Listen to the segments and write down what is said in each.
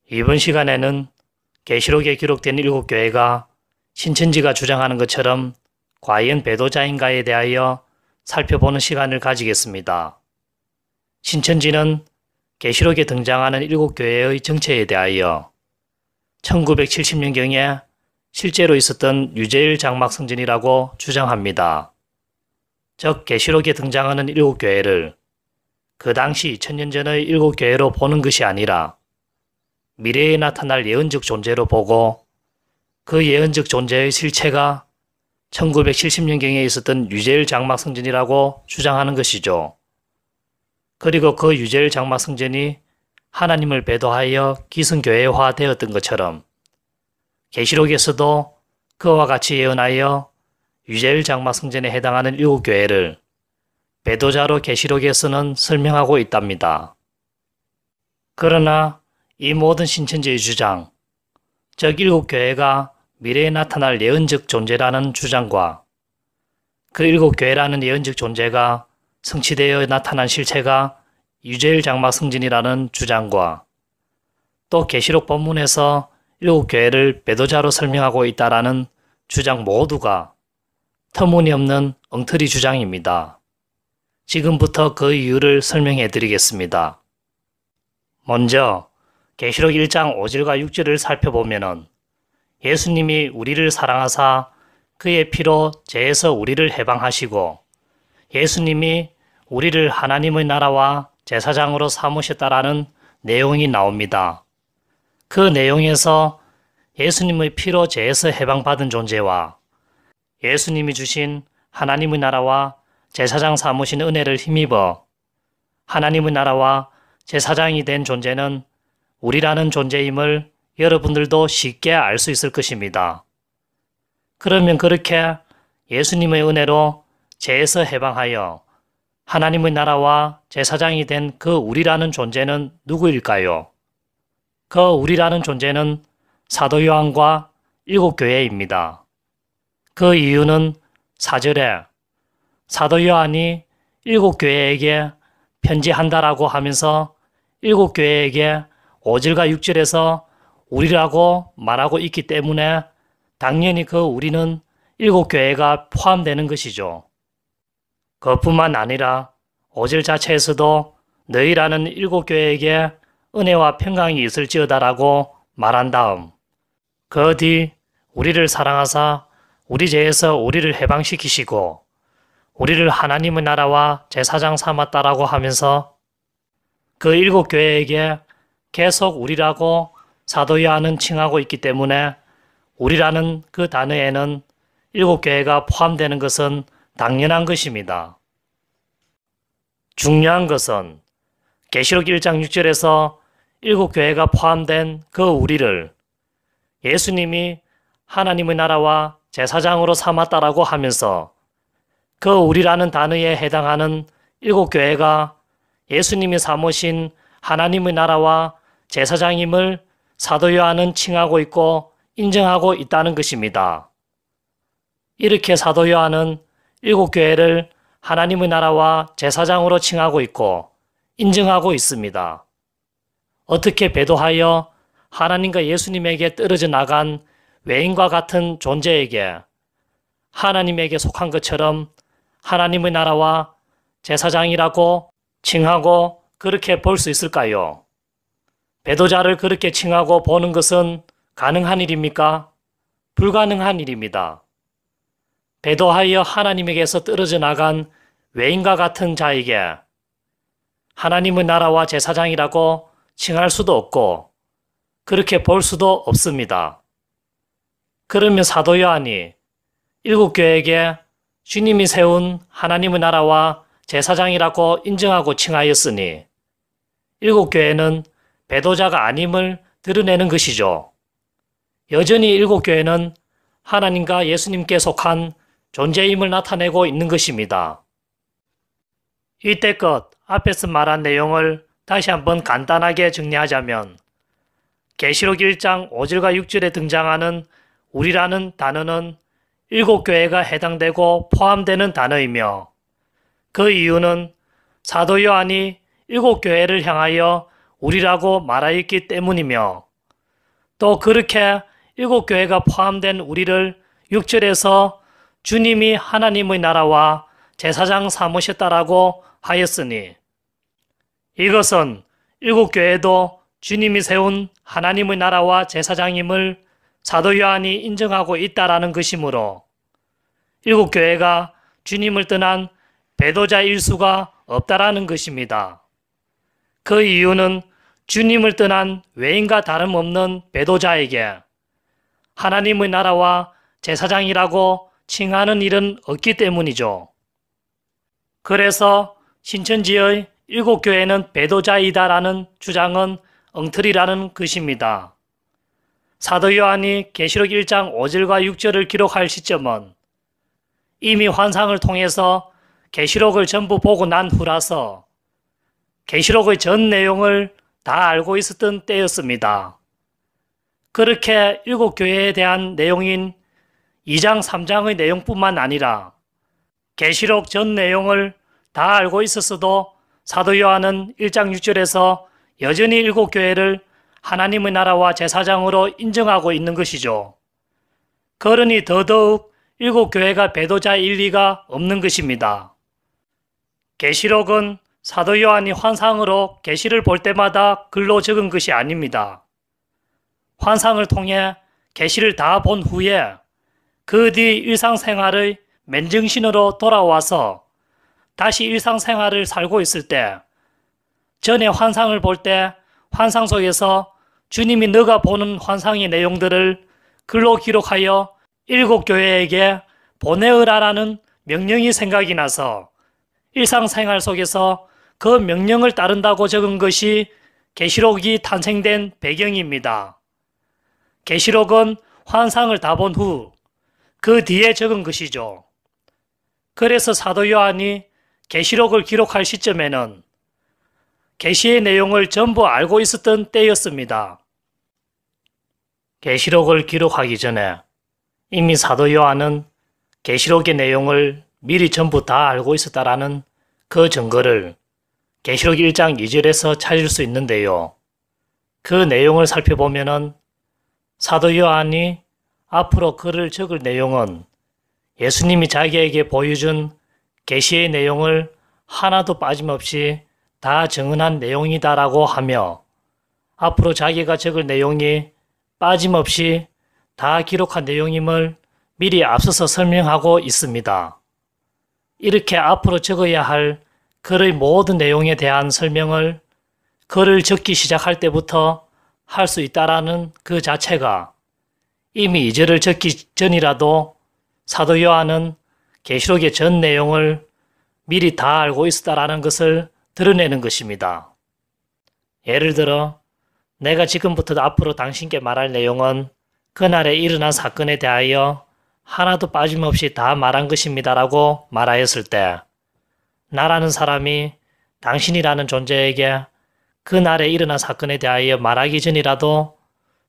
이번 시간에는 계시록에 기록된 7교회가 신천지가 주장하는 것처럼 과연 배도자인가에 대하여 살펴보는 시간을 가지겠습니다. 신천지는 계시록에 등장하는 7교회의 정체에 대하여 1970년경에 실제로 있었던 유재일 장막 성전이라고 주장합니다. 즉 계시록에 등장하는 7교회를 그 당시 2000년 전의 7교회로 보는 것이 아니라 미래에 나타날 예언적 존재로 보고 그 예언적 존재의 실체가 1970년경에 있었던 유재일 장막 성전이라고 주장하는 것이죠. 그리고 그 유재일 장막 성전이 하나님을 배도하여 기성교회화 되었던 것처럼 계시록에서도 그와 같이 예언하여 유재일 장막 성전에 해당하는 7교회를 배도자로 계시록에서는 설명하고 있답니다. 그러나 이 모든 신천지의 주장, 즉 7교회가 미래에 나타날 예언적 존재라는 주장과 그 7교회라는 예언적 존재가 성취되어 나타난 실체가 유재일 장막 성전이라는 주장과 또 계시록 본문에서 7교회를 배도자로 설명하고 있다라는 주장 모두가 터무니없는 엉터리 주장입니다. 지금부터 그 이유를 설명해 드리겠습니다. 먼저 계시록 1장 5절과 6절을 살펴보면 예수님이 우리를 사랑하사 그의 피로 죄에서 우리를 해방하시고 예수님이 우리를 하나님의 나라와 제사장으로 삼으셨다라는 내용이 나옵니다. 그 내용에서 예수님의 피로 죄에서 해방받은 존재와 예수님이 주신 하나님의 나라와 제사장 삼으신 은혜를 힘입어 하나님의 나라와 제사장이 된 존재는 우리라는 존재임을 여러분들도 쉽게 알 수 있을 것입니다. 그러면 그렇게 예수님의 은혜로 죄에서 해방하여 하나님의 나라와 제사장이 된 그 우리라는 존재는 누구일까요? 그 우리라는 존재는 사도 요한과 7교회입니다. 그 이유는 4절에 사도 요한이 7교회에게 편지한다라고 하면서 7교회에게 5절과 6절에서 우리라고 말하고 있기 때문에 당연히 그 우리는 7교회가 포함되는 것이죠. 그뿐만 아니라 5절 자체에서도 너희라는 7교회에게 은혜와 평강이 있을지어다라고 말한 다음 그 뒤 우리를 사랑하사 우리 죄에서 우리를 해방시키시고 우리를 하나님의 나라와 제사장 삼았다라고 하면서 그 7교회에게 계속 우리라고 사도 요한은 칭하고 있기 때문에 우리라는 그 단어에는 7교회가 포함되는 것은 당연한 것입니다. 중요한 것은 계시록 1장 6절에서 7교회가 포함된 그 우리를 예수님이 하나님의 나라와 제사장으로 삼았다라고 하면서 그 우리라는 단어에 해당하는 7교회가 예수님이 삼으신 하나님의 나라와 제사장임을 사도 요한은 칭하고 있고 인정하고 있다는 것입니다. 이렇게 사도 요한은 7교회를 하나님의 나라와 제사장으로 칭하고 있고 인정하고 있습니다. 어떻게 배도하여 하나님과 예수님에게 떨어져 나간 외인과 같은 존재에게 하나님에게 속한 것처럼 하나님의 나라와 제사장이라고 칭하고 그렇게 볼 수 있을까요? 배도자를 그렇게 칭하고 보는 것은 가능한 일입니까? 불가능한 일입니다. 배도하여 하나님에게서 떨어져 나간 외인과 같은 자에게 하나님의 나라와 제사장이라고 칭할 수도 없고 그렇게 볼 수도 없습니다. 그러면 사도 요한이 7교회에게 주님이 세운 하나님의 나라와 제사장이라고 인정하고 칭하였으니 7교회는 배도자가 아님을 드러내는 것이죠. 여전히 7교회는 하나님과 예수님께 속한 존재임을 나타내고 있는 것입니다. 이때껏 앞에서 말한 내용을 다시 한번 간단하게 정리하자면 계시록 1장 5절과 6절에 등장하는 우리라는 단어는 7교회가 해당되고 포함되는 단어이며 그 이유는 사도 요한이 7교회를 향하여 우리라고 말하였기 때문이며 또 그렇게 7교회가 포함된 우리를 6절에서 주님이 하나님의 나라와 제사장 삼으셨다라고 하였으니 이것은 7교회도 주님이 세운 하나님의 나라와 제사장임을 사도 요한이 인정하고 있다라는 것이므로 7교회가 주님을 떠난 배도자일 수가 없다라는 것입니다. 그 이유는 주님을 떠난 외인과 다름없는 배도자에게 하나님의 나라와 제사장이라고 칭하는 일은 없기 때문이죠. 그래서 신천지의 7교회는 배도자이다라는 주장은 엉터리라는 것입니다. 사도 요한이 계시록 1장 5절과 6절을 기록할 시점은 이미 환상을 통해서 계시록을 전부 보고 난 후라서 계시록의 전 내용을 다 알고 있었던 때였습니다. 그렇게 7교회에 대한 내용인 2장 3장의 내용뿐만 아니라 계시록 전 내용을 다 알고 있었어도 사도 요한은 1장 6절에서 여전히 7교회를 하나님의 나라와 제사장으로 인정하고 있는 것이죠. 그러니 더더욱 7교회가 배도자일 리가 없는 것입니다. 계시록은 사도 요한이 환상으로 계시를 볼 때마다 글로 적은 것이 아닙니다. 환상을 통해 계시를 다 본 후에 그 뒤 일상생활의 맨정신으로 돌아와서 다시 일상생활을 살고 있을 때 전에 환상을 볼 때 환상 속에서 주님이 너가 보는 환상의 내용들을 글로 기록하여 7교회에게 보내으라라는 명령이 생각이 나서 일상생활 속에서 그 명령을 따른다고 적은 것이 계시록이 탄생된 배경입니다. 계시록은 환상을 다 본 후 그 뒤에 적은 것이죠. 그래서 사도 요한이 계시록을 기록할 시점에는 계시의 내용을 전부 알고 있었던 때였습니다. 계시록을 기록하기 전에 이미 사도 요한은 계시록의 내용을 미리 전부 다 알고 있었다라는 그 증거를 계시록 1장 2절에서 찾을 수 있는데요. 그 내용을 살펴보면은 사도 요한이 앞으로 글을 적을 내용은 예수님이 자기에게 보여준 계시의 내용을 하나도 빠짐없이 다 정언한 내용이다라고 하며 앞으로 자기가 적을 내용이 빠짐없이 다 기록한 내용임을 미리 앞서서 설명하고 있습니다. 이렇게 앞으로 적어야 할 글의 모든 내용에 대한 설명을 글을 적기 시작할 때부터 할 수 있다라는 그 자체가 이미 2절을 적기 전이라도 사도 요한은 계시록의 전 내용을 미리 다 알고 있었다라는 것을 드러내는 것입니다. 예를 들어 내가 지금부터 앞으로 당신께 말할 내용은 그날에 일어난 사건에 대하여 하나도 빠짐없이 다 말한 것입니다라고 말하였을 때 나라는 사람이 당신이라는 존재에게 그날에 일어난 사건에 대하여 말하기 전이라도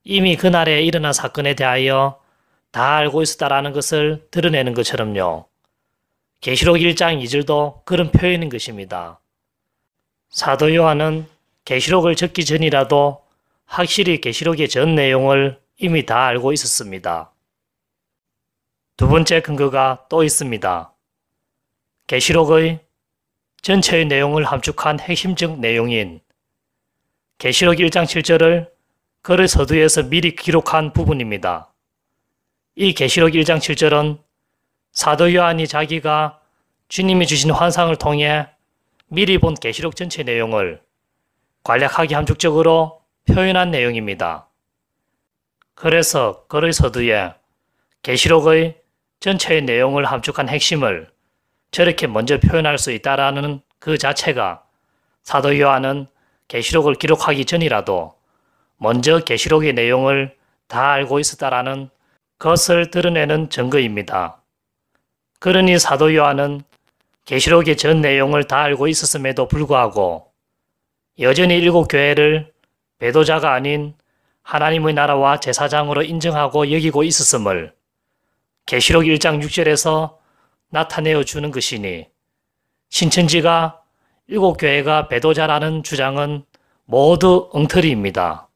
이미 그날에 일어난 사건에 대하여 다 알고 있었다라는 것을 드러내는 것처럼요. 계시록 1장 2절도 그런 표현인 것입니다. 사도 요한은 계시록을 적기 전이라도 확실히 계시록의 전 내용을 이미 다 알고 있었습니다. 두 번째 근거가 또 있습니다. 계시록의 전체의 내용을 함축한 핵심적 내용인 계시록 1장 7절을 글의 서두에서 미리 기록한 부분입니다. 이 계시록 1장 7절은 사도 요한이 자기가 주님이 주신 환상을 통해 미리 본 계시록 전체 내용을 간략하게 함축적으로 표현한 내용입니다. 그래서 글의 서두에 계시록의 전체의 내용을 함축한 핵심을 저렇게 먼저 표현할 수 있다라는 그 자체가 사도 요한은 계시록을 기록하기 전이라도 먼저 계시록의 내용을 다 알고 있었다라는 것을 드러내는 증거입니다. 그러니 사도 요한은 계시록의 전 내용을 다 알고 있었음에도 불구하고 여전히 7교회를 배도자가 아닌 하나님의 나라와 제사장으로 인정하고 여기고 있었음을 계시록 1장 6절에서 나타내어 주는 것이니 신천지가 7교회가 배도자라는 주장은 모두 엉터리입니다.